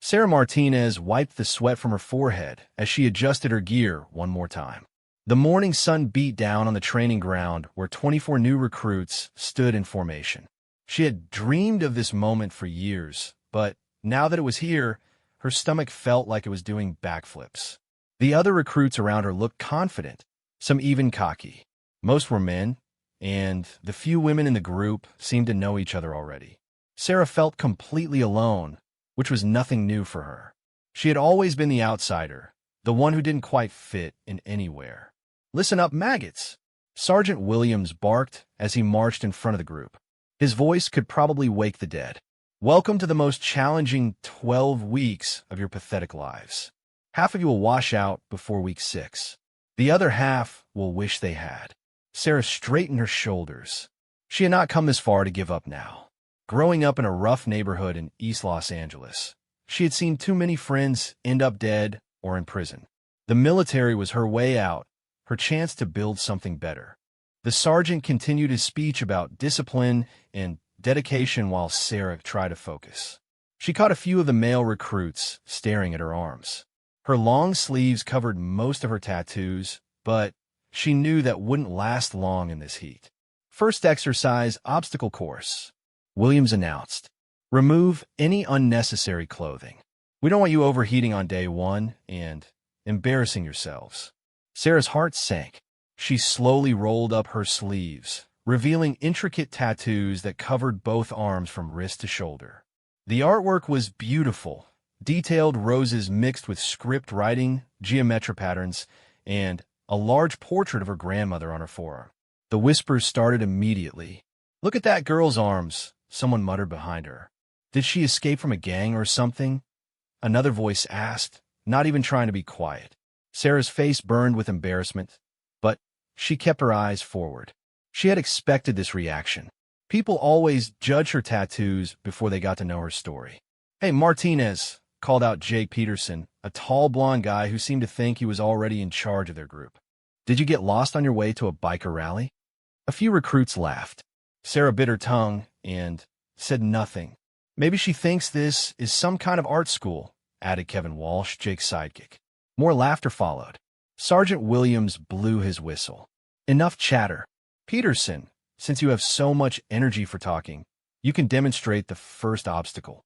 Sarah Martinez wiped the sweat from her forehead as she adjusted her gear one more time. The morning sun beat down on the training ground where 24 new recruits stood in formation. She had dreamed of this moment for years, but now that it was here, her stomach felt like it was doing backflips. The other recruits around her looked confident, some even cocky. Most were men, and the few women in the group seemed to know each other already. Sarah felt completely alone, which was nothing new for her. She had always been the outsider, the one who didn't quite fit in anywhere. "Listen up, maggots!" Sergeant Williams barked as he marched in front of the group. His voice could probably wake the dead. "Welcome to the most challenging 12 weeks of your pathetic lives. Half of you will wash out before week 6. The other half will wish they had." Sarah straightened her shoulders. She had not come this far to give up now. Growing up in a rough neighborhood in East Los Angeles, she had seen too many friends end up dead or in prison. The military was her way out, her chance to build something better. The sergeant continued his speech about discipline and dedication while Sarah tried to focus. She caught a few of the male recruits staring at her arms. Her long sleeves covered most of her tattoos, but she knew that wouldn't last long in this heat. "First exercise, obstacle course," Williams announced. "Remove any unnecessary clothing. We don't want you overheating on day 1 and embarrassing yourselves." Sarah's heart sank. She slowly rolled up her sleeves, revealing intricate tattoos that covered both arms from wrist to shoulder. The artwork was beautiful, detailed roses mixed with script writing, geometric patterns, and a large portrait of her grandmother on her forearm. The whispers started immediately. "Look at that girl's arms," someone muttered behind her. "Did she escape from a gang or something?" Another voice asked, not even trying to be quiet. Sarah's face burned with embarrassment, but she kept her eyes forward. She had expected this reaction. People always judge her tattoos before they got to know her story. "Hey, Martinez," called out Jake Peterson, a tall blonde guy who seemed to think he was already in charge of their group. "Did you get lost on your way to a biker rally?" A few recruits laughed. Sarah bit her tongue and said nothing. "Maybe she thinks this is some kind of art school," added Kevin Walsh, Jake's sidekick. More laughter followed. Sergeant Williams blew his whistle. "Enough chatter. Peterson, since you have so much energy for talking, you can demonstrate the first obstacle."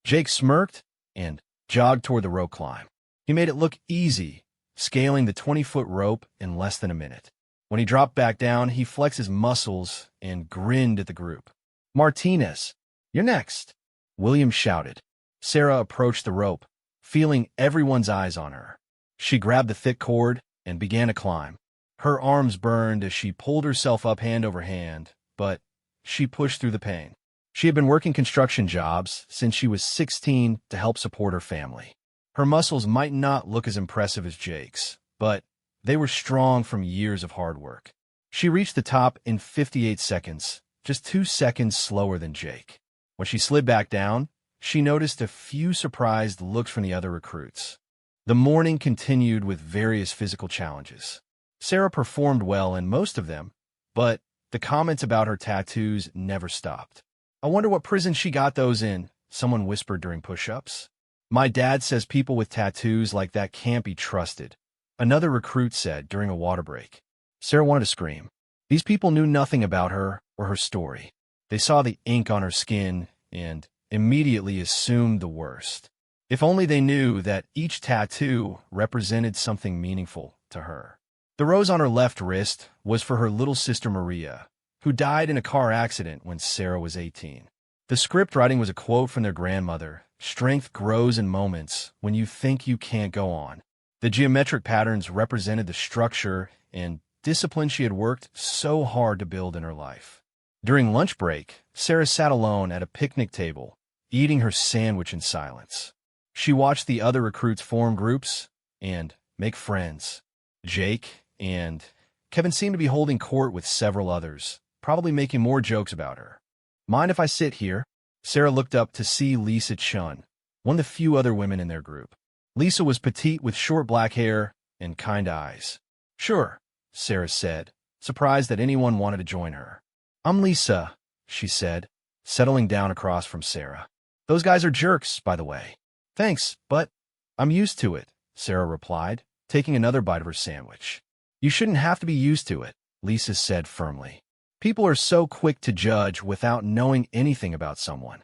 Jake smirked and jogged toward the rope climb. He made it look easy, scaling the 20-foot rope in less than a minute. When he dropped back down, he flexed his muscles and grinned at the group. "Martinez, you're next," Williams shouted. Sarah approached the rope, feeling everyone's eyes on her. She grabbed the thick cord and began to climb. Her arms burned as she pulled herself up hand over hand, but she pushed through the pain. She had been working construction jobs since she was 16 to help support her family. Her muscles might not look as impressive as Jake's, but they were strong from years of hard work. She reached the top in 58 seconds, just 2 seconds slower than Jake. When she slid back down, she noticed a few surprised looks from the other recruits. The morning continued with various physical challenges. Sarah performed well in most of them, but the comments about her tattoos never stopped. "I wonder what prison she got those in," someone whispered during push-ups. "My dad says people with tattoos like that can't be trusted," another recruit said during a water break. Sarah wanted to scream. These people knew nothing about her or her story. They saw the ink on her skin and immediately assumed the worst. If only they knew that each tattoo represented something meaningful to her. The rose on her left wrist was for her little sister Maria, who died in a car accident when Sarah was 18. The script writing was a quote from their grandmother: "Strength grows in moments when you think you can't go on." The geometric patterns represented the structure and discipline she had worked so hard to build in her life. During lunch break, Sarah sat alone at a picnic table, eating her sandwich in silence. She watched the other recruits form groups and make friends. Jake and Kevin seemed to be holding court with several others, probably making more jokes about her. "Mind if I sit here?" Sarah looked up to see Lisa Chun, one of the few other women in their group. Lisa was petite with short black hair and kind eyes. "Sure," Sarah said, surprised that anyone wanted to join her. "I'm Lisa," she said, settling down across from Sarah. "Those guys are jerks, by the way." Thanks, but I'm used to it, Sarah replied, taking another bite of her sandwich. You shouldn't have to be used to it, Lisa said firmly. People are so quick to judge without knowing anything about someone.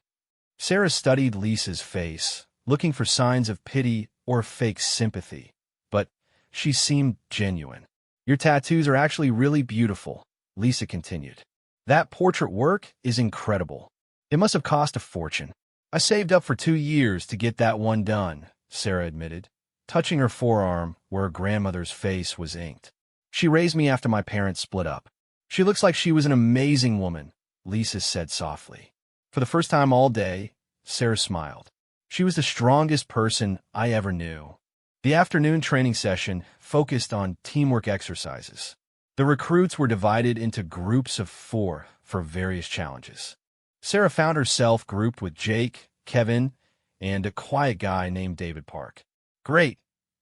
Sarah studied Lisa's face, looking for signs of pity or fake sympathy, but she seemed genuine. Your tattoos are actually really beautiful, Lisa continued. That portrait work is incredible. It must have cost a fortune. I saved up for 2 years to get that one done, Sarah admitted, touching her forearm where her grandmother's face was inked. She raised me after my parents split up. She looks like she was an amazing woman, Lisa said softly. For the first time all day, Sarah smiled. She was the strongest person I ever knew. The afternoon training session focused on teamwork exercises. The recruits were divided into groups of 4 for various challenges. Sarah found herself grouped with Jake, Kevin, and a quiet guy named David Park. Great,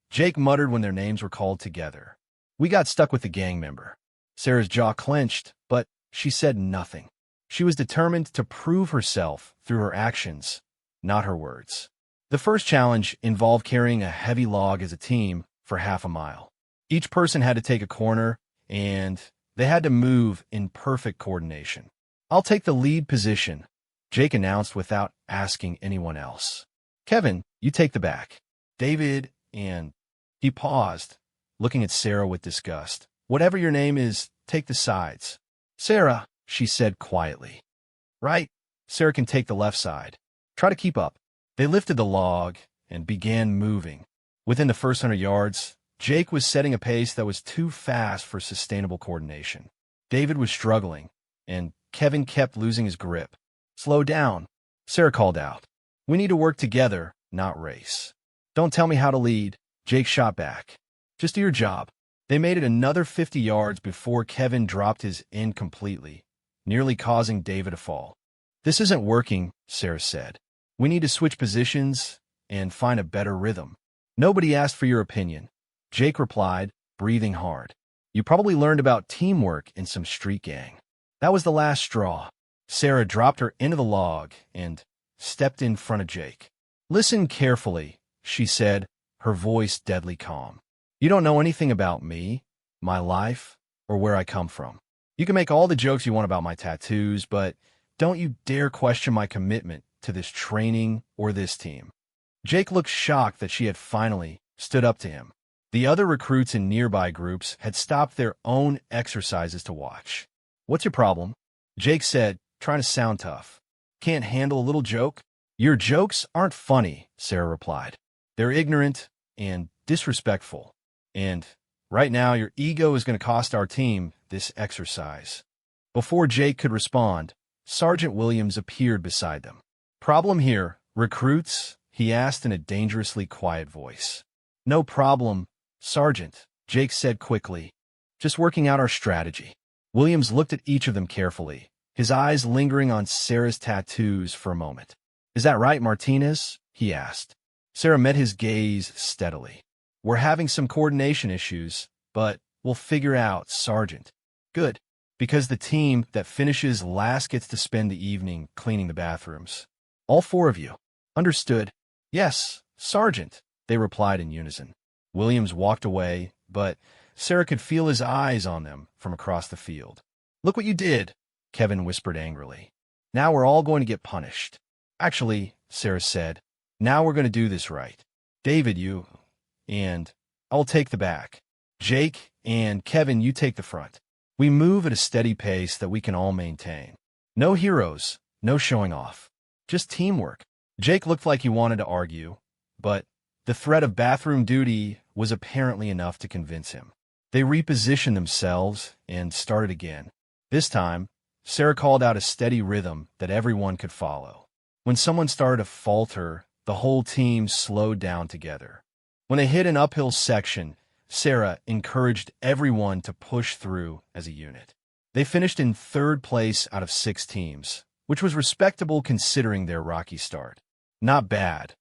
Jake muttered when their names were called together. We got stuck with the gang member. Sarah's jaw clenched, but she said nothing. She was determined to prove herself through her actions, not her words. The first challenge involved carrying a heavy log as a team for half a mile. Each person had to take a corner, and they had to move in perfect coordination. I'll take the lead position, Jake announced without asking anyone else. Kevin, you take the back. David, and he paused, looking at Sarah with disgust. Whatever your name is, take the sides. Sarah, she said quietly. Right, Sarah can take the left side. Try to keep up. They lifted the log and began moving. Within the first 100 yards, Jake was setting a pace that was too fast for sustainable coordination. David was struggling, and Kevin kept losing his grip. Slow down, Sarah called out. We need to work together, not race. Don't tell me how to lead, Jake shot back. Just do your job. They made it another 50 yards before Kevin dropped his end completely, nearly causing David to fall. This isn't working, Sarah said. We need to switch positions and find a better rhythm. Nobody asked for your opinion, Jake replied, breathing hard. You probably learned about teamwork in some street gang. That was the last straw. Sarah dropped her into the log and stepped in front of Jake. Listen carefully, she said, her voice deadly calm. You don't know anything about me, my life, or where I come from. You can make all the jokes you want about my tattoos, but don't you dare question my commitment to this training or this team. Jake looked shocked that she had finally stood up to him. The other recruits in nearby groups had stopped their own exercises to watch. What's your problem? Jake said, trying to sound tough. Can't handle a little joke? Your jokes aren't funny, Sarah replied. They're ignorant and disrespectful. And right now, your ego is going to cost our team this exercise. Before Jake could respond, Sergeant Williams appeared beside them. Problem here, recruits? He asked in a dangerously quiet voice. No problem, Sergeant, Jake said quickly. Just working out our strategy. Williams looked at each of them carefully, his eyes lingering on Sarah's tattoos for a moment. Is that right, Martinez? He asked. Sarah met his gaze steadily. We're having some coordination issues, but we'll figure out, Sergeant. Good, because the team that finishes last gets to spend the evening cleaning the bathrooms. All 4 of you. Understood. Yes, Sergeant, they replied in unison. Williams walked away, but Sarah could feel his eyes on them from across the field. Look what you did, Kevin whispered angrily. Now we're all going to get punished. Actually, Sarah said, now we're going to do this right. David, you, and I'll take the back. Jake and Kevin, you take the front. We move at a steady pace that we can all maintain. No heroes, no showing off. Just teamwork. Jake looked like he wanted to argue, but the threat of bathroom duty was apparently enough to convince him. They repositioned themselves and started again. This time, Sarah called out a steady rhythm that everyone could follow. When someone started to falter, the whole team slowed down together. When they hit an uphill section, Sarah encouraged everyone to push through as a unit. They finished in 3rd place out of 6 teams, which was respectable considering their rocky start. Not bad,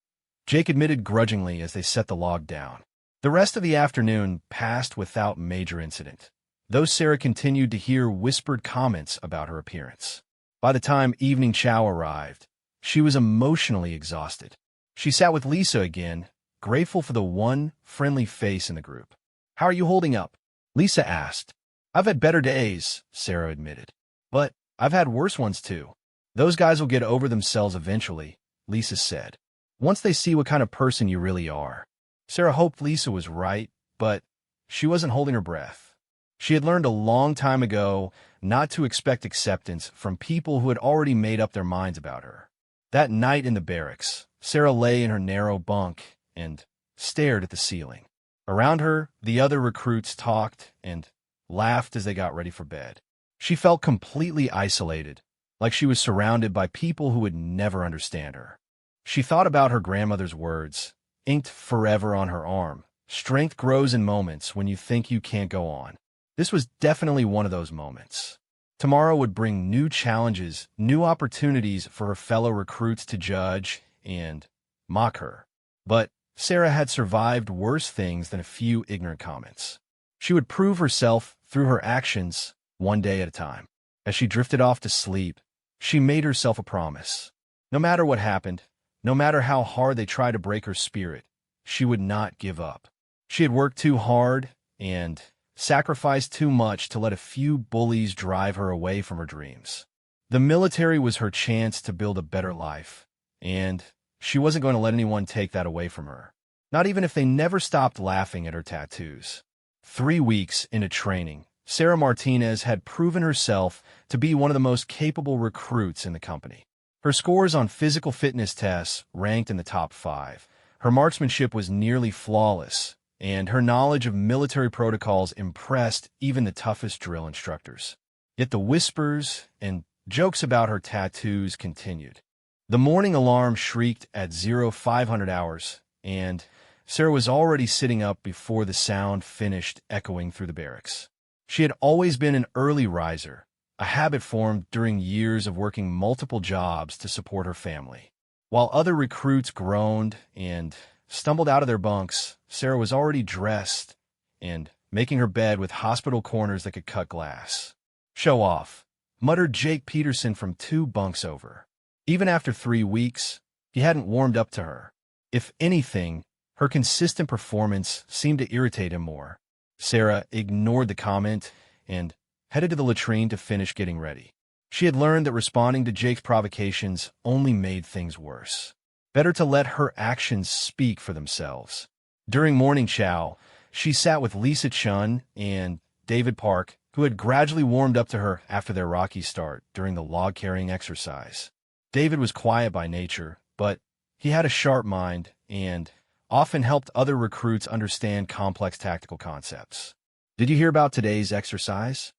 Jake admitted grudgingly as they set the log down. The rest of the afternoon passed without major incident, though Sarah continued to hear whispered comments about her appearance. By the time evening chow arrived, she was emotionally exhausted. She sat with Lisa again, grateful for the one friendly face in the group. "How are you holding up?" Lisa asked. "I've had better days," Sarah admitted. "But I've had worse ones too." "Those guys will get over themselves eventually," Lisa said, "once they see what kind of person you really are." Sarah hoped Lisa was right, but she wasn't holding her breath. She had learned a long time ago not to expect acceptance from people who had already made up their minds about her. That night in the barracks, Sarah lay in her narrow bunk and stared at the ceiling. Around her, the other recruits talked and laughed as they got ready for bed. She felt completely isolated, like she was surrounded by people who would never understand her. She thought about her grandmother's words, inked forever on her arm. "Strength grows in moments when you think you can't go on." This was definitely one of those moments. Tomorrow would bring new challenges, new opportunities for her fellow recruits to judge and mock her. But Sarah had survived worse things than a few ignorant comments. She would prove herself through her actions, one day at a time. As she drifted off to sleep, she made herself a promise. No matter what happened, no matter how hard they tried to break her spirit, she would not give up. She had worked too hard and sacrificed too much to let a few bullies drive her away from her dreams. The military was her chance to build a better life, and she wasn't going to let anyone take that away from her, not even if they never stopped laughing at her tattoos. 3 weeks into training, Sarah Martinez had proven herself to be one of the most capable recruits in the company. Her scores on physical fitness tests ranked in the top 5. Her marksmanship was nearly flawless, and her knowledge of military protocols impressed even the toughest drill instructors. Yet the whispers and jokes about her tattoos continued. The morning alarm shrieked at 0500 hours, and Sarah was already sitting up before the sound finished echoing through the barracks. She had always been an early riser, a habit formed during years of working multiple jobs to support her family. While other recruits groaned and stumbled out of their bunks, Sarah was already dressed and making her bed with hospital corners that could cut glass. "Show off," muttered Jake Peterson from 2 bunks over. Even after 3 weeks, he hadn't warmed up to her. If anything, her consistent performance seemed to irritate him more. Sarah ignored the comment and headed to the latrine to finish getting ready. She had learned that responding to Jake's provocations only made things worse. Better to let her actions speak for themselves. During morning chow, she sat with Lisa Chun and David Park, who had gradually warmed up to her after their rocky start during the log-carrying exercise. David was quiet by nature, but he had a sharp mind and often helped other recruits understand complex tactical concepts. "Did you hear about today's exercise?"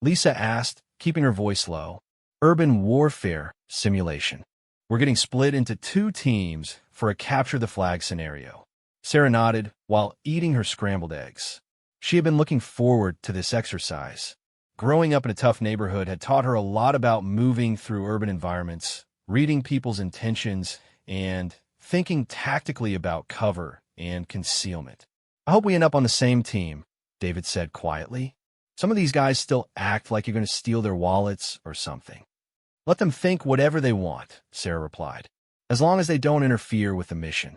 Lisa asked, keeping her voice low. "Urban warfare simulation. We're getting split into 2 teams for a capture-the-flag scenario." Sarah nodded while eating her scrambled eggs. She had been looking forward to this exercise. Growing up in a tough neighborhood had taught her a lot about moving through urban environments, reading people's intentions, and thinking tactically about cover and concealment. "I hope we end up on the same team," David said quietly. "Some of these guys still act like you're going to steal their wallets or something." "Let them think whatever they want," Sarah replied, "as long as they don't interfere with the mission."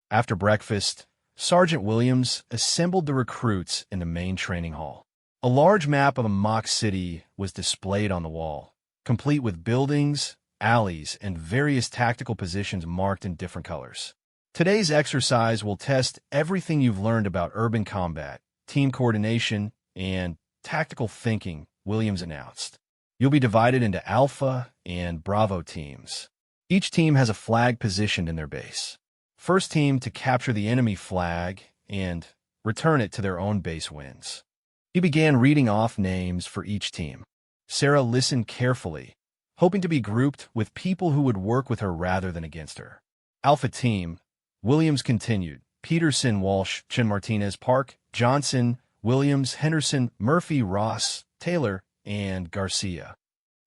After breakfast, Sergeant Williams assembled the recruits in the main training hall. A large map of a mock city was displayed on the wall, complete with buildings, alleys, and various tactical positions marked in different colors. "Today's exercise will test everything you've learned about urban combat, team coordination, and tactical thinking," Williams announced. "You'll be divided into Alpha and Bravo teams. Each team has a flag positioned in their base. First team to capture the enemy flag and return it to their own base wins." He began reading off names for each team. Sarah listened carefully, hoping to be grouped with people who would work with her rather than against her. "Alpha team," Williams continued. "Peterson, Walsh, Chin, Martinez, Park, Johnson, Williams, Henderson, Murphy, Ross, Taylor, and Garcia."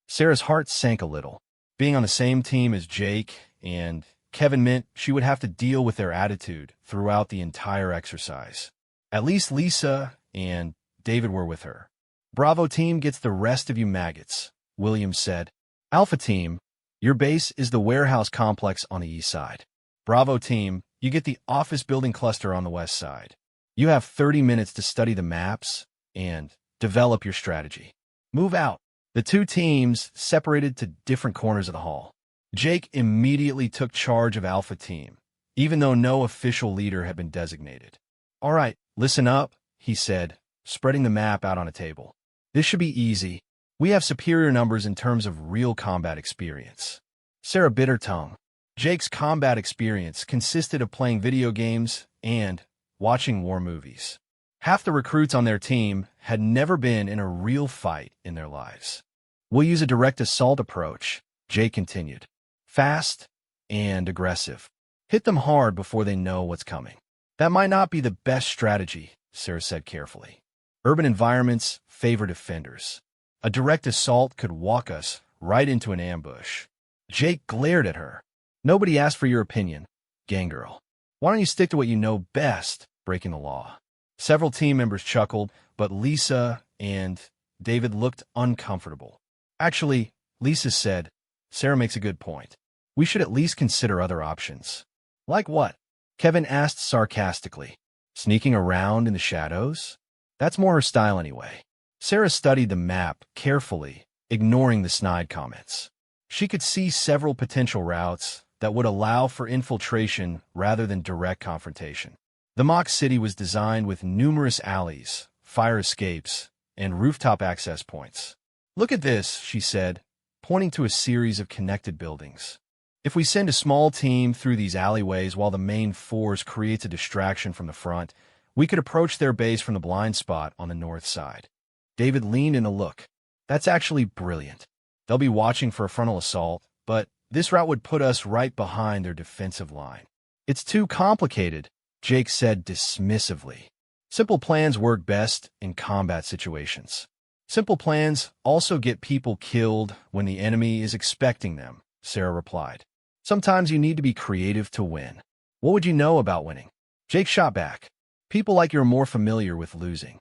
Sarah's heart sank a little. Being on the same team as Jake and Kevin meant she would have to deal with their attitude throughout the entire exercise. At least Lisa and David were with her. "Bravo team gets the rest of you maggots," Williams said. "Alpha team, your base is the warehouse complex on the east side. Bravo team, you get the office building cluster on the west side. You have 30 minutes to study the maps and develop your strategy. Move out. The two teams separated to different corners of the hall. Jake immediately took charge of Alpha Team, even though no official leader had been designated. All right, listen up, he said, spreading the map out on a table. This should be easy. We have superior numbers in terms of real combat experience. Sarah bit her tongue. Jake's combat experience consisted of playing video games and watching war movies. Half the recruits on their team had never been in a real fight in their lives. We'll use a direct assault approach, Jake continued. Fast and aggressive. Hit them hard before they know what's coming. That might not be the best strategy, Sarah said carefully. Urban environments favor defenders. A direct assault could walk us right into an ambush. Jake glared at her. Nobody asked for your opinion, gang girl. Why don't you stick to what you know best, breaking the law? Several team members chuckled, but Lisa and David looked uncomfortable. Actually, Lisa said, Sarah makes a good point. We should at least consider other options. Like what? Kevin asked sarcastically. Sneaking around in the shadows? That's more her style anyway. Sarah studied the map carefully, ignoring the snide comments. She could see several potential routes that would allow for infiltration rather than direct confrontation. The mock city was designed with numerous alleys, fire escapes, and rooftop access points. Look at this, she said, pointing to a series of connected buildings. If we send a small team through these alleyways while the main force creates a distraction from the front, we could approach their base from the blind spot on the north side. David leaned in to look. That's actually brilliant. They'll be watching for a frontal assault, but this route would put us right behind their defensive line. It's too complicated, Jake said dismissively. Simple plans work best in combat situations. Simple plans also get people killed when the enemy is expecting them, Sarah replied. Sometimes you need to be creative to win. What would you know about winning? Jake shot back. People like you are more familiar with losing.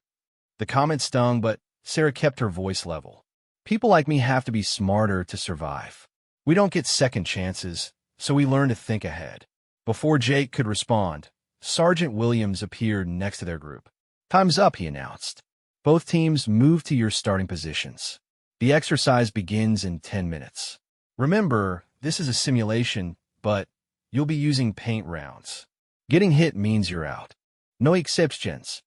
The comment stung, but Sarah kept her voice level. People like me have to be smarter to survive. We don't get second chances, so we learn to think ahead. Before Jake could respond, Sergeant Williams appeared next to their group. Time's up, he announced. Both teams move to your starting positions. The exercise begins in 10 minutes. Remember, this is a simulation, but you'll be using paint rounds. Getting hit means you're out. No exceptions.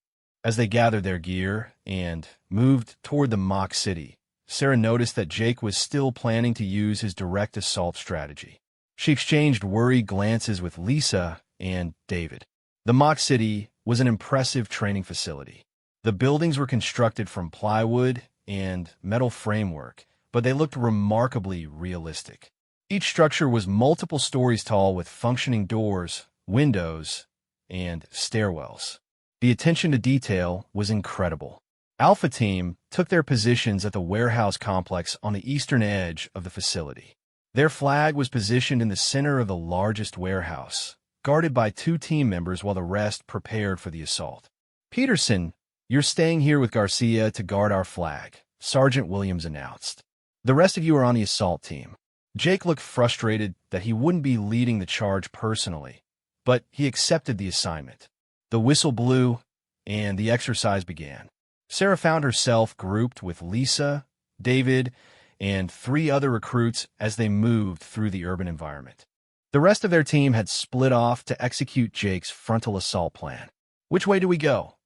As they gathered their gear and moved toward the mock city, Sarah noticed that Jake was still planning to use his direct assault strategy. She exchanged worried glances with Lisa and David. The mock city was an impressive training facility. The buildings were constructed from plywood and metal framework, but they looked remarkably realistic. Each structure was multiple stories tall with functioning doors, windows, and stairwells. The attention to detail was incredible. Alpha Team took their positions at the warehouse complex on the eastern edge of the facility. Their flag was positioned in the center of the largest warehouse, guarded by two team members while the rest prepared for the assault. Peterson, you're staying here with Garcia to guard our flag, Sergeant Williams announced. The rest of you are on the assault team. Jake looked frustrated that he wouldn't be leading the charge personally, but he accepted the assignment. The whistle blew, and the exercise began. Sarah found herself grouped with Lisa, David, and 3 other recruits as they moved through the urban environment. The rest of their team had split off to execute Jake's frontal assault plan. Which way do we go?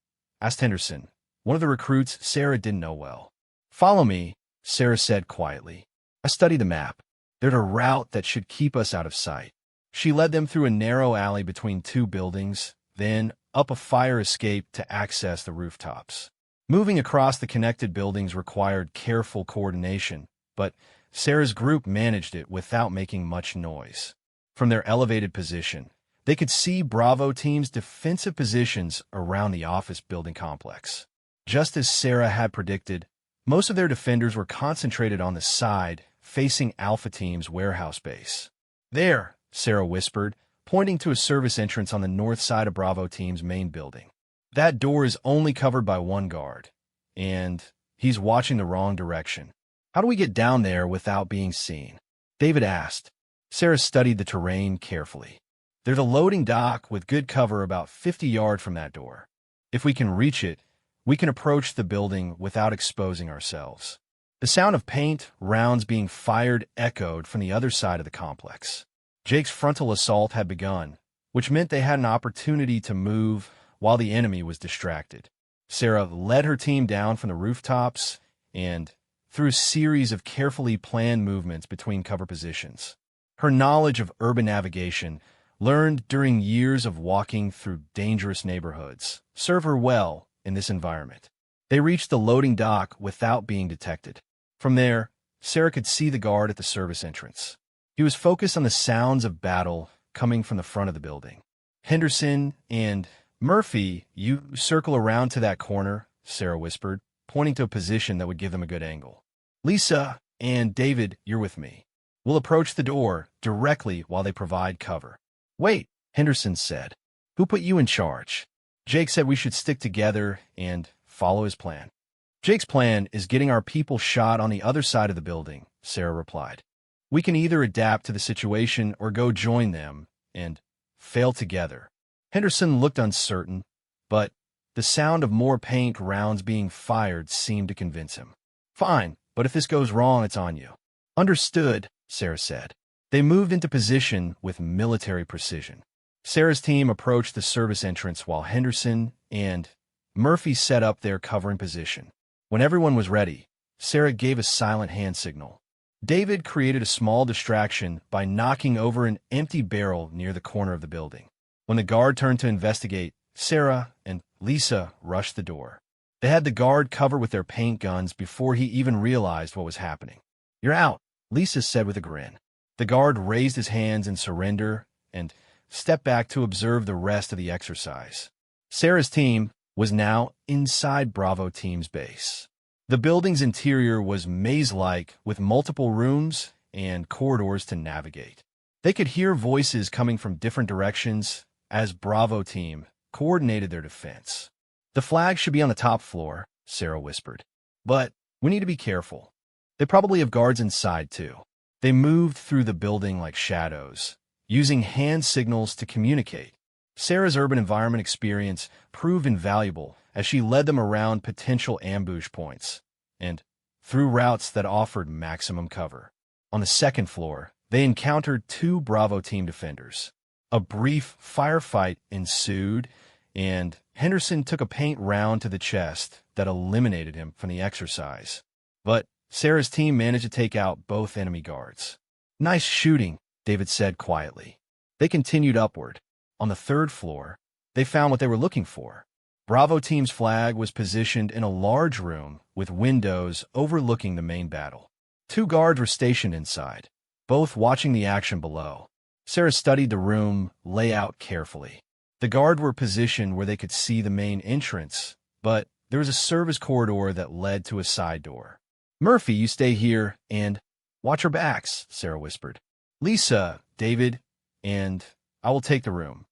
Asked Henderson, one of the recruits Sarah didn't know well. Follow me, Sarah said quietly. I studied the map. There's a route that should keep us out of sight. She led them through a narrow alley between 2 buildings, then up a fire escape to access the rooftops. Moving across the connected buildings required careful coordination, but Sarah's group managed it without making much noise. From their elevated position, they could see Bravo Team's defensive positions around the office building complex. Just as Sarah had predicted, most of their defenders were concentrated on the side facing Alpha Team's warehouse base. There, Sarah whispered, pointing to a service entrance on the north side of Bravo Team's main building. That door is only covered by 1 guard, and he's watching the wrong direction. How do we get down there without being seen? David asked. Sarah studied the terrain carefully. There's a loading dock with good cover about 50 yards from that door. If we can reach it, we can approach the building without exposing ourselves. The sound of paint rounds being fired echoed from the other side of the complex. Jake's frontal assault had begun, which meant they had an opportunity to move while the enemy was distracted. Sarah led her team down from the rooftops and through a series of carefully planned movements between cover positions. Her knowledge of urban navigation, learned during years of walking through dangerous neighborhoods, served her well in this environment. They reached the loading dock without being detected. From there, Sarah could see the guard at the service entrance. He was focused on the sounds of battle coming from the front of the building. "Henderson and Murphy, you circle around to that corner," Sarah whispered, pointing to a position that would give them a good angle. "Lisa and David, you're with me. We'll approach the door directly while they provide cover." "Wait," Henderson said. "Who put you in charge?" "Jake said we should stick together and follow his plan." "Jake's plan is getting our people shot on the other side of the building," Sarah replied. "We can either adapt to the situation or go join them and fail together." Henderson looked uncertain, but the sound of more paint rounds being fired seemed to convince him. "Fine, but if this goes wrong, it's on you." "Understood," Sarah said. They moved into position with military precision. Sarah's team approached the service entrance while Henderson and Murphy set up their covering position. When everyone was ready, Sarah gave a silent hand signal. David created a small distraction by knocking over an empty barrel near the corner of the building. When the guard turned to investigate, Sarah and Lisa rushed the door. They had the guard covered with their paint guns before he even realized what was happening. "You're out," Lisa said with a grin. The guard raised his hands in surrender and stepped back to observe the rest of the exercise. Sarah's team was now inside Bravo Team's base. The building's interior was maze-like with multiple rooms and corridors to navigate. They could hear voices coming from different directions as Bravo Team coordinated their defense. "The flag should be on the top floor," Sarah whispered. "But we need to be careful. They probably have guards inside, too." They moved through the building like shadows, using hand signals to communicate. Sarah's urban environment experience proved invaluable as she led them around potential ambush points and through routes that offered maximum cover. On the second floor, they encountered two Bravo Team defenders. A brief firefight ensued, and Henderson took a paint round to the chest that eliminated him from the exercise. But Sarah's team managed to take out both enemy guards. "Nice shooting," David said quietly. They continued upward. On the third floor, they found what they were looking for. Bravo Team's flag was positioned in a large room with windows overlooking the main battle. Two guards were stationed inside, both watching the action below. Sarah studied the room layout carefully. The guards were positioned where they could see the main entrance, but there was a service corridor that led to a side door. "Murphy, you stay here and watch our backs," Sarah whispered. "Lisa, David, and I will take the room."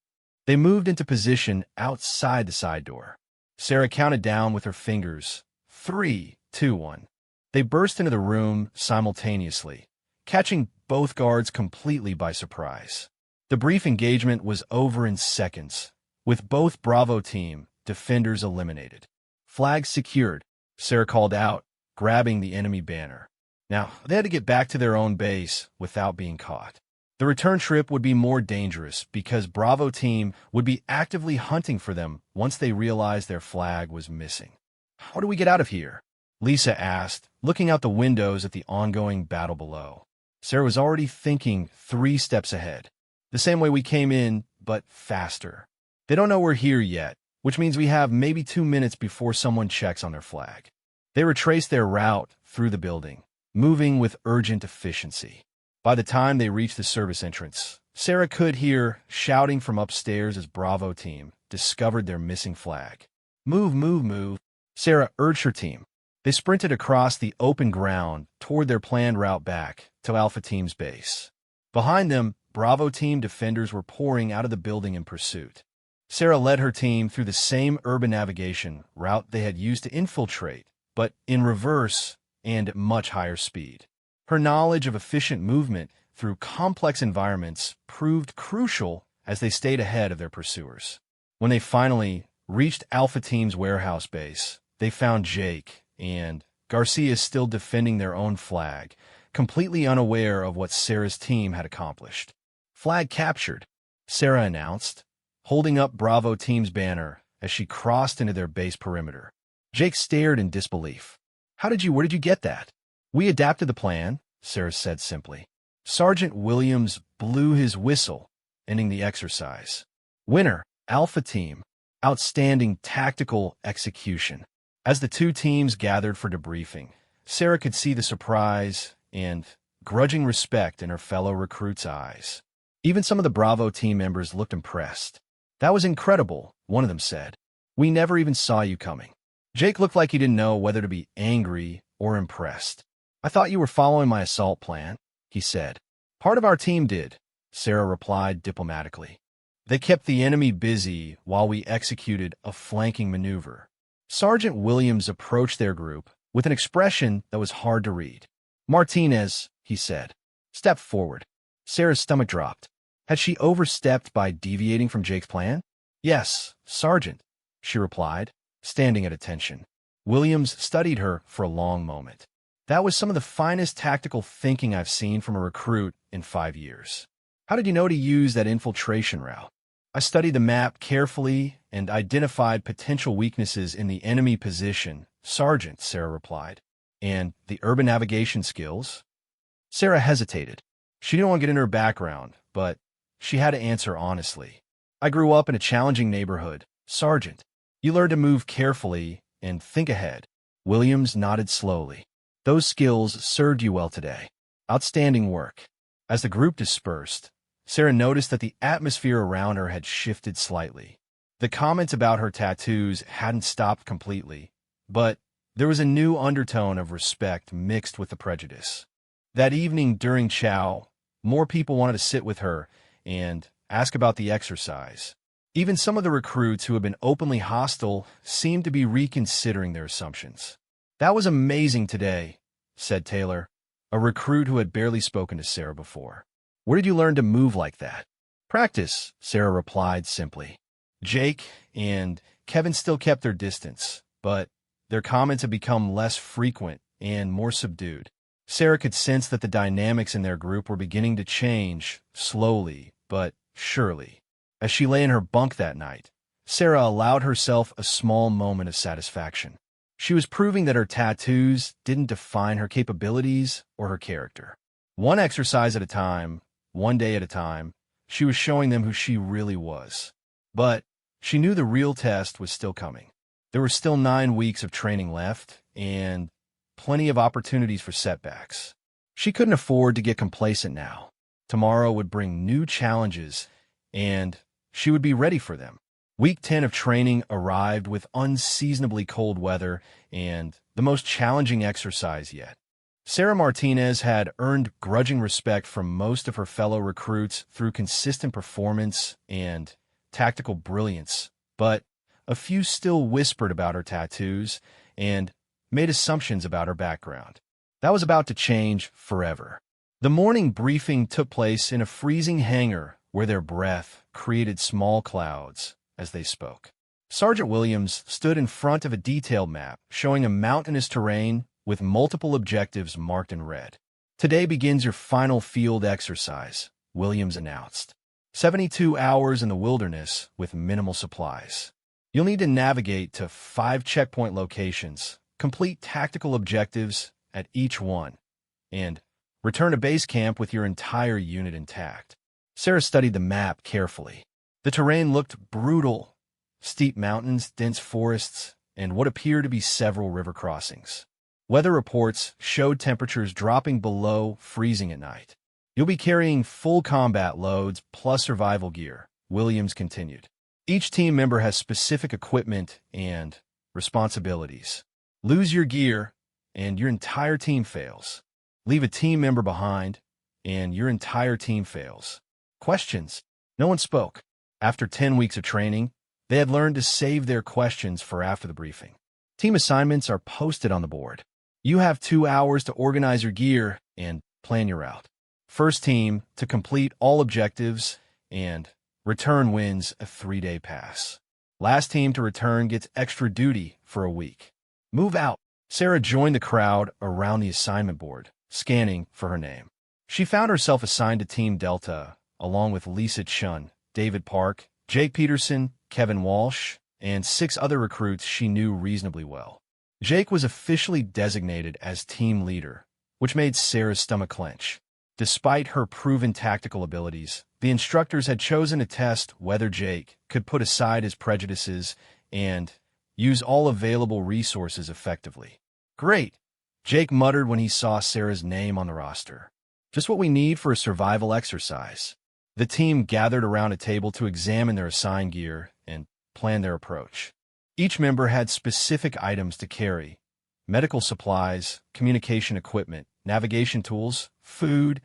They moved into position outside the side door. Sarah counted down with her fingers. 3, 2, 1. They burst into the room simultaneously, catching both guards completely by surprise. The brief engagement was over in seconds, with both Bravo Team defenders eliminated. "Flag secured," Sarah called out, grabbing the enemy banner. Now, they had to get back to their own base without being caught. The return trip would be more dangerous because Bravo Team would be actively hunting for them once they realized their flag was missing. "How do we get out of here?" Lisa asked, looking out the windows at the ongoing battle below. Sarah was already thinking 3 steps ahead. "The same way we came in, but faster. They don't know we're here yet, which means we have maybe 2 minutes before someone checks on their flag." They retraced their route through the building, moving with urgent efficiency. By the time they reached the service entrance, Sarah could hear shouting from upstairs as Bravo Team discovered their missing flag. "Move, move, move," Sarah urged her team. They sprinted across the open ground toward their planned route back to Alpha Team's base. Behind them, Bravo Team defenders were pouring out of the building in pursuit. Sarah led her team through the same urban navigation route they had used to infiltrate, but in reverse and at much higher speed. Her knowledge of efficient movement through complex environments proved crucial as they stayed ahead of their pursuers. When they finally reached Alpha Team's warehouse base, they found Jake and Garcia still defending their own flag, completely unaware of what Sarah's team had accomplished. "Flag captured," Sarah announced, holding up Bravo Team's banner as she crossed into their base perimeter. Jake stared in disbelief. Where did you get that?" "We adapted the plan," Sarah said simply. Sergeant Williams blew his whistle, ending the exercise. "Winner, Alpha Team. Outstanding tactical execution." As the two teams gathered for debriefing, Sarah could see the surprise and grudging respect in her fellow recruits' eyes. Even some of the Bravo team members looked impressed. "That was incredible," one of them said. "We never even saw you coming." Jake looked like he didn't know whether to be angry or impressed. "I thought you were following my assault plan," he said. "Part of our team did," Sarah replied diplomatically. "They kept the enemy busy while we executed a flanking maneuver." Sergeant Williams approached their group with an expression that was hard to read. "Martinez," he said, "step forward." Sarah's stomach dropped. Had she overstepped by deviating from Jake's plan? "Yes, Sergeant," she replied, standing at attention. Williams studied her for a long moment. "That was some of the finest tactical thinking I've seen from a recruit in 5 years. How did you know to use that infiltration route?" "I studied the map carefully and identified potential weaknesses in the enemy position, Sergeant," Sarah replied. "And the urban navigation skills?" Sarah hesitated. She didn't want to get into her background, but she had to answer honestly. "I grew up in a challenging neighborhood, Sergeant. You learned to move carefully and think ahead." Williams nodded slowly. "Those skills served you well today. Outstanding work." As the group dispersed, Sarah noticed that the atmosphere around her had shifted slightly. The comments about her tattoos hadn't stopped completely, but there was a new undertone of respect mixed with the prejudice. That evening during chow, more people wanted to sit with her and ask about the exercise. Even some of the recruits who had been openly hostile seemed to be reconsidering their assumptions. "That was amazing today," said Taylor, a recruit who had barely spoken to Sarah before. "Where did you learn to move like that?" "Practice," Sarah replied simply. Jake and Kevin still kept their distance, but their comments had become less frequent and more subdued. Sarah could sense that the dynamics in their group were beginning to change, slowly but surely. As she lay in her bunk that night, Sarah allowed herself a small moment of satisfaction. She was proving that her tattoos didn't define her capabilities or her character. One exercise at a time, one day at a time, she was showing them who she really was. But she knew the real test was still coming. There were still 9 weeks of training left, and plenty of opportunities for setbacks. She couldn't afford to get complacent now. Tomorrow would bring new challenges, and she would be ready for them. Week 10 of training arrived with unseasonably cold weather and the most challenging exercise yet. Sarah Martinez had earned grudging respect from most of her fellow recruits through consistent performance and tactical brilliance, but a few still whispered about her tattoos and made assumptions about her background. That was about to change forever. The morning briefing took place in a freezing hangar where their breath created small clouds as they spoke. Sergeant Williams stood in front of a detailed map showing a mountainous terrain with multiple objectives marked in red. "Today begins your final field exercise," Williams announced. 72 hours in the wilderness with minimal supplies. You'll need to navigate to 5 checkpoint locations, complete tactical objectives at each one, and return to base camp with your entire unit intact. Sarah studied the map carefully. The terrain looked brutal: steep mountains, dense forests, and what appeared to be several river crossings. Weather reports showed temperatures dropping below freezing at night. "You'll be carrying full combat loads plus survival gear," Williams continued. "Each team member has specific equipment and responsibilities. Lose your gear, and your entire team fails. Leave a team member behind, and your entire team fails." Questions? No one spoke. After 10 weeks of training, they had learned to save their questions for after the briefing. Team assignments are posted on the board. You have 2 hours to organize your gear and plan your route. First team to complete all objectives and Return wins a 3-day pass. Last team to return gets extra duty for a week. Move out. Sarah joined the crowd around the assignment board, scanning for her name. She found herself assigned to Team Delta, along with Lisa Chun, David Park, Jake Peterson, Kevin Walsh, and 6 other recruits she knew reasonably well. Jake was officially designated as team leader, which made Sarah's stomach clench. Despite her proven tactical abilities, the instructors had chosen to test whether Jake could put aside his prejudices and use all available resources effectively. Great, Jake muttered when he saw Sarah's name on the roster. Just what we need for a survival exercise. The team gathered around a table to examine their assigned gear and plan their approach. Each member had specific items to carry: medical supplies, communication equipment, navigation tools, food,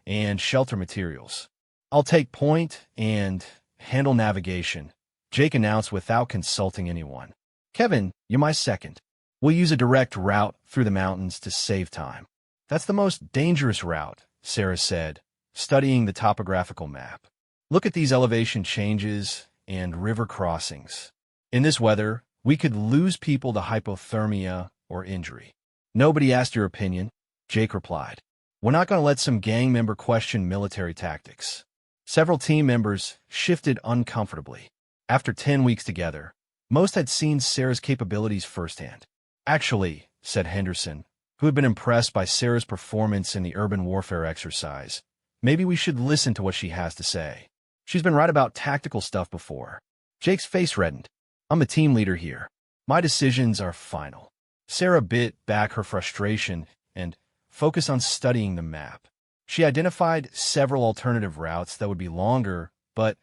and shelter materials. I'll take point and handle navigation, Jake announced without consulting anyone. Kevin, you my second. We'll use a direct route through the mountains to save time. That's the most dangerous route, Sarah said, studying the topographical map. Look at these elevation changes and river crossings. In this weather, we could lose people to hypothermia or injury. Nobody asked your opinion, Jake replied. We're not going to let some gang member question military tactics. Several team members shifted uncomfortably. After 10 weeks together, most had seen Sarah's capabilities firsthand. Actually, said Henderson, who had been impressed by Sarah's performance in the urban warfare exercise, maybe we should listen to what she has to say. She's been right about tactical stuff before. Jake's face reddened. I'm the team leader here. My decisions are final. Sarah bit back her frustration and focused on studying the map. She identified several alternative routes that would be longer, but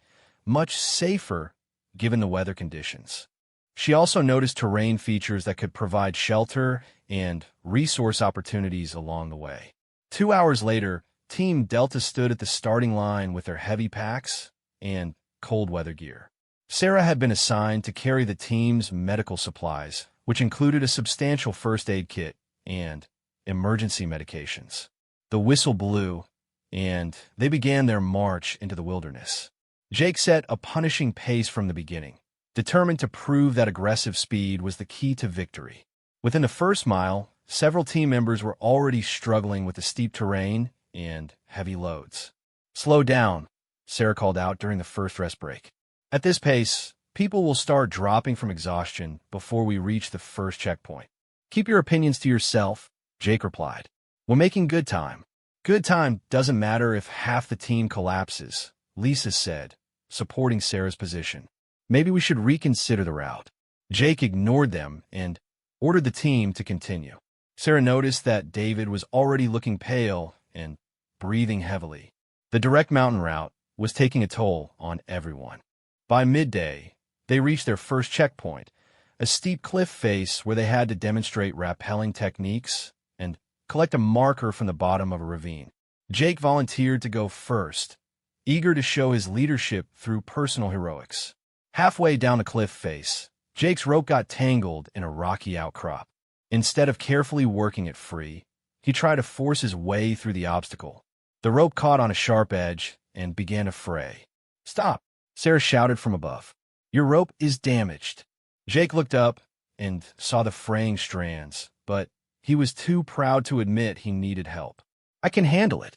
much safer given the weather conditions. She also noticed terrain features that could provide shelter and resource opportunities along the way. 2 hours later, Team Delta stood at the starting line with their heavy packs and cold weather gear. Sarah had been assigned to carry the team's medical supplies, which included a substantial first aid kit and emergency medications. The whistle blew, and they began their march into the wilderness. Jake set a punishing pace from the beginning, determined to prove that aggressive speed was the key to victory. Within the first mile, several team members were already struggling with the steep terrain and heavy loads. Slow down, Sarah called out during the first rest break. At this pace, people will start dropping from exhaustion before we reach the first checkpoint. Keep your opinions to yourself, Jake replied. We're making good time. Good time doesn't matter if half the team collapses, Lisa said, supporting Sarah's position. Maybe we should reconsider the route. Jake ignored them and ordered the team to continue. Sarah noticed that David was already looking pale and breathing heavily. The direct mountain route was taking a toll on everyone. By midday, they reached their first checkpoint, a steep cliff face where they had to demonstrate rappelling techniques and collect a marker from the bottom of a ravine. Jake volunteered to go first, eager to show his leadership through personal heroics. Halfway down the cliff face, Jake's rope got tangled in a rocky outcrop. Instead of carefully working it free, he tried to force his way through the obstacle. The rope caught on a sharp edge and began to fray. Stop, Sarah shouted from above. Your rope is damaged. Jake looked up and saw the fraying strands, but he was too proud to admit he needed help. I can handle it.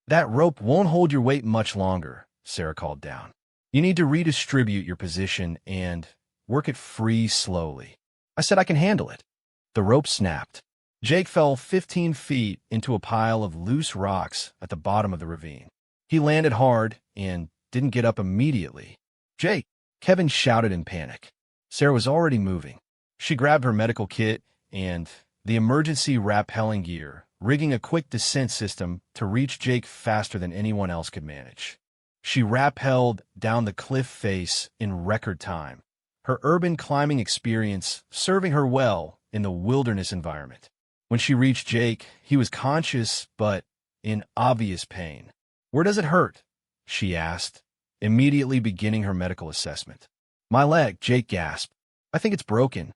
That rope won't hold your weight much longer, Sarah called down. You need to redistribute your position and work it free slowly. I said I can handle it. The rope snapped. Jake fell 15 feet into a pile of loose rocks at the bottom of the ravine. He landed hard and didn't get up immediately. Jake, Kevin shouted in panic. Sarah was already moving. She grabbed her medical kit and the emergency rappelling gear, rigging a quick descent system to reach Jake faster than anyone else could manage. She rappelled down the cliff face in record time, her urban climbing experience serving her well in the wilderness environment. When she reached Jake, he was conscious but in obvious pain. Where does it hurt? She asked, immediately beginning her medical assessment. My leg, Jake gasped. I think it's broken.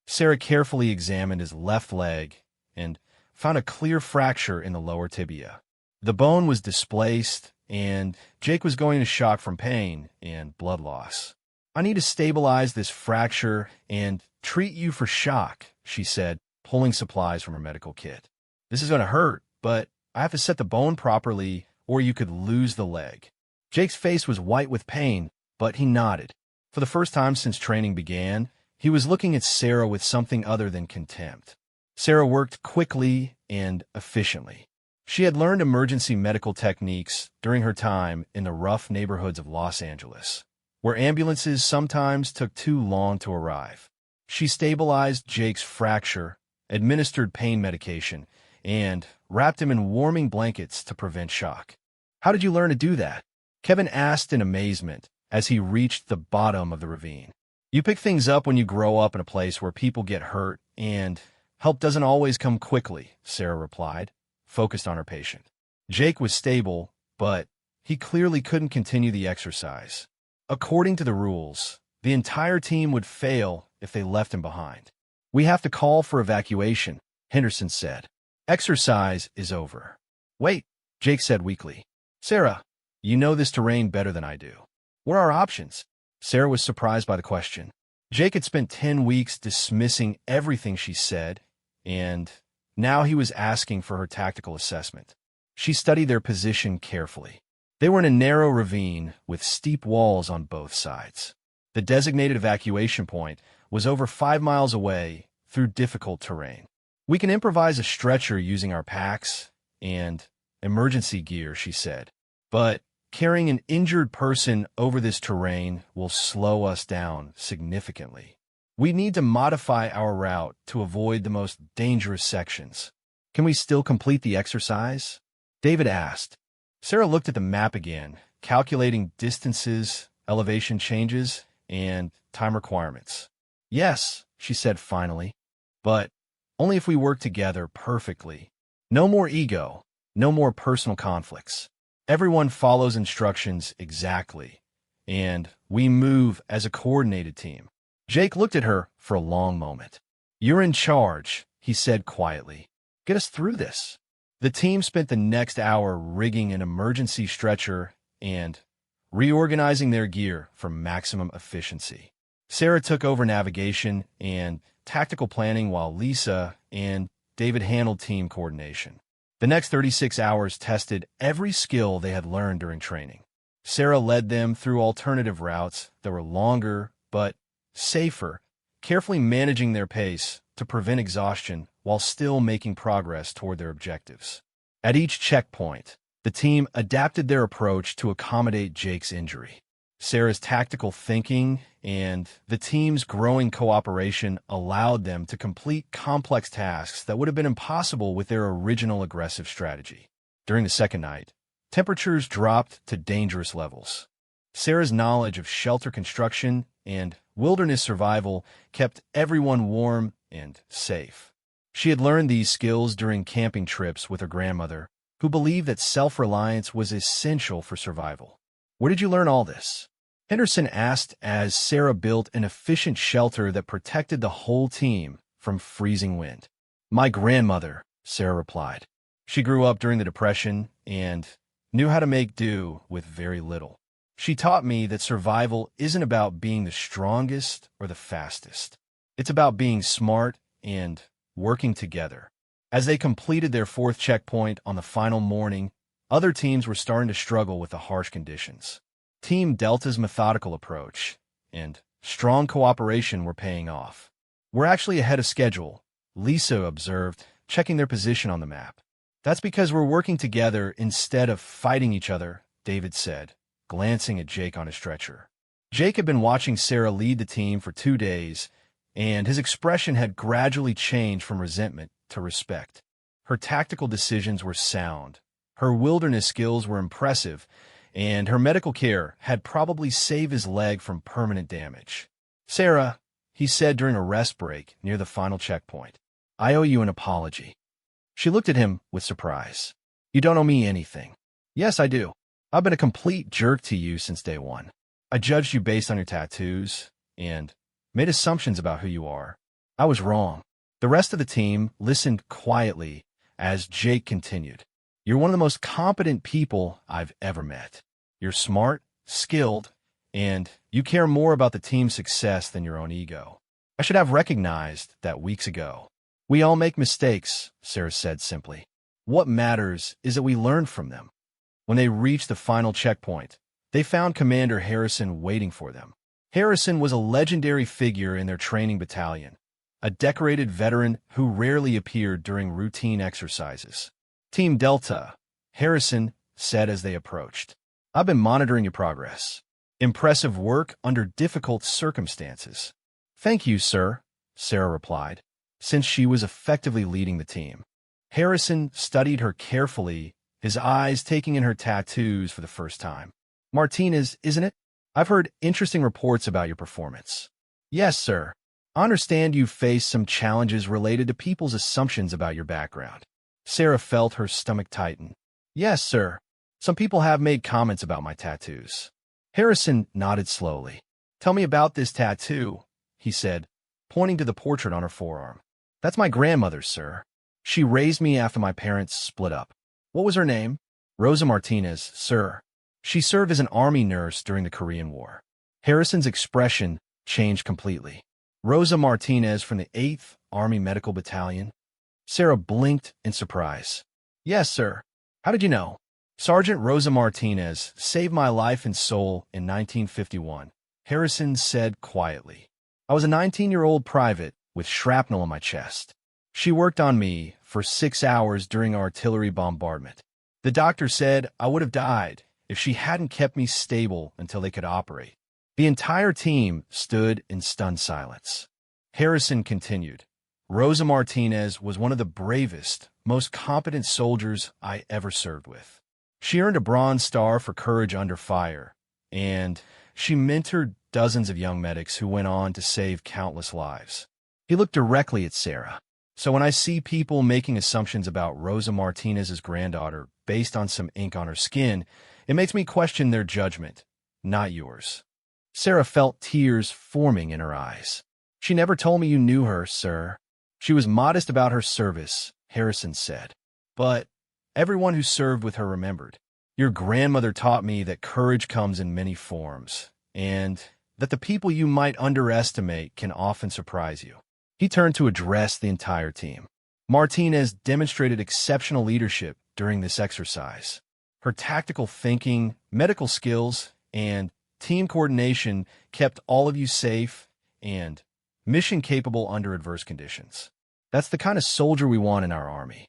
Sarah carefully examined his left leg and found a clear fracture in the lower tibia. The bone was displaced and Jake was going into shock from pain and blood loss. "I need to stabilize this fracture and treat you for shock," she said, pulling supplies from her medical kit. "This is going to hurt, but I have to set the bone properly or you could lose the leg." Jake's face was white with pain, but he nodded. For the first time since training began, he was looking at Sarah with something other than contempt. Sarah worked quickly and efficiently. She had learned emergency medical techniques during her time in the rough neighborhoods of Los Angeles, where ambulances sometimes took too long to arrive. She stabilized Jake's fracture, administered pain medication, and wrapped him in warming blankets to prevent shock. "How did you learn to do that?" Kevin asked in amazement as he reached the bottom of the ravine. "You pick things up when you grow up in a place where people get hurt, and help doesn't always come quickly," Sarah replied, focused on her patient. Jake was stable, but he clearly couldn't continue the exercise. According to the rules, the entire team would fail if they left him behind. "We have to call for evacuation," Henderson said. "Exercise is over." "Wait," Jake said weakly. "Sarah, you know this terrain better than I do. What are our options?" Sarah was surprised by the question. Jake had spent 10 weeks dismissing everything she said, and now he was asking for her tactical assessment. She studied their position carefully. They were in a narrow ravine with steep walls on both sides. The designated evacuation point was over 5 miles away through difficult terrain. "We can improvise a stretcher using our packs and emergency gear," she said. "But carrying an injured person over this terrain will slow us down significantly. We need to modify our route to avoid the most dangerous sections." "Can we still complete the exercise?" David asked. Sarah looked at the map again, calculating distances, elevation changes, and time requirements. "Yes," she said finally, "but only if we work together perfectly. No more ego, no more personal conflicts. Everyone follows instructions exactly, and we move as a coordinated team." Jake looked at her for a long moment. "You're in charge," he said quietly. "Get us through this." The team spent the next hour rigging an emergency stretcher and reorganizing their gear for maximum efficiency. Sarah took over navigation and tactical planning while Lisa and David handled team coordination. The next 36 hours tested every skill they had learned during training. Sarah led them through alternative routes that were longer but safer, carefully managing their pace to prevent exhaustion while still making progress toward their objectives. At each checkpoint, the team adapted their approach to accommodate Jake's injury. Sarah's tactical thinking and the team's growing cooperation allowed them to complete complex tasks that would have been impossible with their original aggressive strategy. During the second night, temperatures dropped to dangerous levels. Sarah's knowledge of shelter construction and wilderness survival kept everyone warm and safe. She had learned these skills during camping trips with her grandmother, who believed that self-reliance was essential for survival. "Where did you learn all this?" Henderson asked as Sarah built an efficient shelter that protected the whole team from freezing wind. "My grandmother," Sarah replied. "She grew up during the Depression and knew how to make do with very little. She taught me that survival isn't about being the strongest or the fastest. It's about being smart and working together." As they completed their 4th checkpoint on the final morning, other teams were starting to struggle with the harsh conditions. Team Delta's methodical approach and strong cooperation were paying off. "We're actually ahead of schedule," Lisa observed, checking their position on the map. "That's because we're working together instead of fighting each other," David said, glancing at Jake on his stretcher. Jake had been watching Sarah lead the team for 2 days, and his expression had gradually changed from resentment to respect. Her tactical decisions were sound, her wilderness skills were impressive, and her medical care had probably saved his leg from permanent damage. "Sarah," he said during a rest break near the final checkpoint, "I owe you an apology." She looked at him with surprise. "You don't owe me anything." "Yes, I do. I've been a complete jerk to you since day one. I judged you based on your tattoos and made assumptions about who you are. I was wrong." The rest of the team listened quietly as Jake continued. You're one of the most competent people I've ever met. You're smart, skilled, and you care more about the team's success than your own ego. I should have recognized that weeks ago. We all make mistakes, Sarah said simply. What matters is that we learn from them. When they reached the final checkpoint, they found Commander Harrison waiting for them. Harrison was a legendary figure in their training battalion, a decorated veteran who rarely appeared during routine exercises. Team Delta, Harrison said as they approached. I've been monitoring your progress. Impressive work under difficult circumstances. Thank you, sir, Sarah replied, since she was effectively leading the team. Harrison studied her carefully, his eyes taking in her tattoos for the first time. Martinez, isn't it? I've heard interesting reports about your performance. Yes, sir. I understand you've faced some challenges related to people's assumptions about your background. Sarah felt her stomach tighten. Yes, sir. Some people have made comments about my tattoos. Harrison nodded slowly. Tell me about this tattoo, he said, pointing to the portrait on her forearm. That's my grandmother's, sir. She raised me after my parents split up. What was her name? Rosa Martinez, sir. She served as an army nurse during the Korean War. Harrison's expression changed completely. Rosa Martinez from the 8th Army Medical Battalion? Sarah blinked in surprise. Yes, sir. How did you know? Sergeant Rosa Martinez saved my life and soul in 1951, Harrison said quietly. I was a 19-year-old private with shrapnel in my chest. She worked on me for 6 hours during artillery bombardment. The doctor said I would have died if she hadn't kept me stable until they could operate. The entire team stood in stunned silence. Harrison continued. Rosa Martinez was one of the bravest, most competent soldiers I ever served with. She earned a Bronze Star for courage under fire, and she mentored dozens of young medics who went on to save countless lives. He looked directly at Sarah. So when I see people making assumptions about Rosa Martinez's granddaughter based on some ink on her skin, it makes me question their judgment, not yours. Sarah felt tears forming in her eyes. She never told me you knew her, sir. She was modest about her service, Harrison said. But everyone who served with her remembered. Your grandmother taught me that courage comes in many forms, and that the people you might underestimate can often surprise you. He turned to address the entire team. Martinez demonstrated exceptional leadership during this exercise. Her tactical thinking, medical skills, and team coordination kept all of you safe and mission-capable under adverse conditions. That's the kind of soldier we want in our army.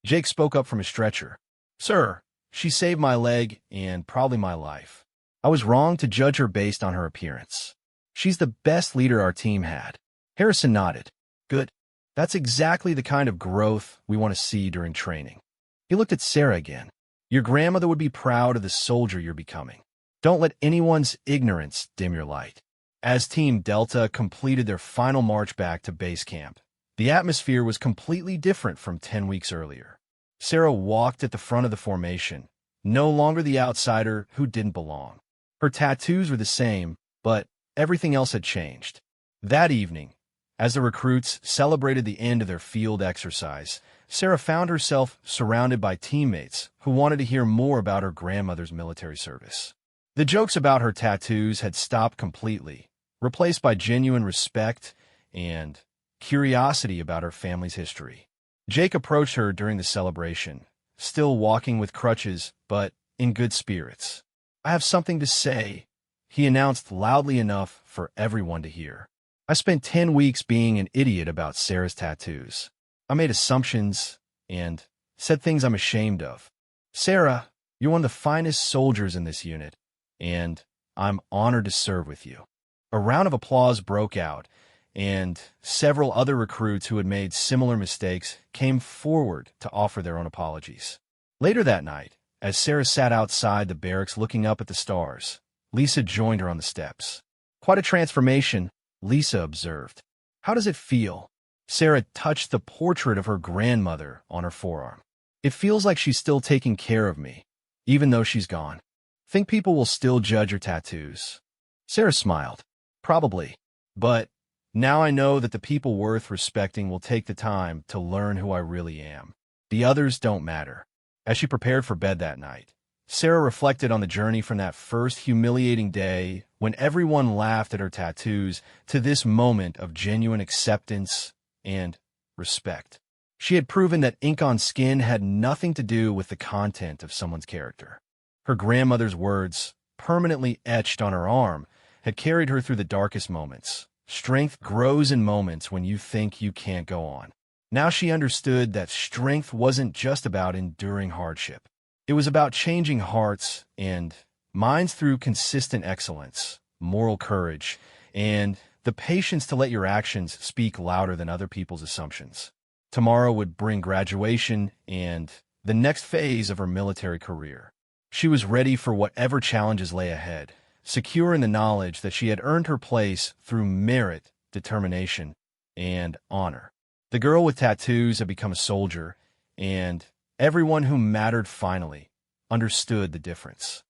Jake spoke up from his stretcher. Sir, she saved my leg and probably my life. I was wrong to judge her based on her appearance. She's the best leader our team had. Harrison nodded. Good. That's exactly the kind of growth we want to see during training. He looked at Sarah again. Your grandmother would be proud of the soldier you're becoming. Don't let anyone's ignorance dim your light. As Team Delta completed their final march back to base camp, the atmosphere was completely different from 10 weeks earlier. Sarah walked at the front of the formation, no longer the outsider who didn't belong. Her tattoos were the same, but everything else had changed. That evening, as the recruits celebrated the end of their field exercise, Sarah found herself surrounded by teammates who wanted to hear more about her grandmother's military service. The jokes about her tattoos had stopped completely, replaced by genuine respect and curiosity about her family's history. Jake approached her during the celebration, still walking with crutches, but in good spirits. I have something to say, he announced loudly enough for everyone to hear. I spent 10 weeks being an idiot about Sarah's tattoos. I made assumptions and said things I'm ashamed of. Sarah, you're one of the finest soldiers in this unit, and I'm honored to serve with you. A round of applause broke out, and several other recruits who had made similar mistakes came forward to offer their own apologies. Later that night, as Sarah sat outside the barracks looking up at the stars, Lisa joined her on the steps. Quite a transformation, Lisa observed. How does it feel? Sarah touched the portrait of her grandmother on her forearm. It feels like she's still taking care of me, even though she's gone. Think people will still judge your tattoos? Sarah smiled. Probably. But now I know that the people worth respecting will take the time to learn who I really am. The others don't matter. As she prepared for bed that night, Sarah reflected on the journey from that first humiliating day when everyone laughed at her tattoos to this moment of genuine acceptance and respect. She had proven that ink on skin had nothing to do with the content of someone's character. Her grandmother's words, permanently etched on her arm, had carried her through the darkest moments. Strength grows in moments when you think you can't go on. Now she understood that strength wasn't just about enduring hardship. It was about changing hearts and minds through consistent excellence, moral courage, and the patience to let your actions speak louder than other people's assumptions. Tomorrow would bring graduation and the next phase of her military career. She was ready for whatever challenges lay ahead, secure in the knowledge that she had earned her place through merit, determination, and honor. The girl with tattoos had become a soldier, and everyone who mattered finally understood the difference.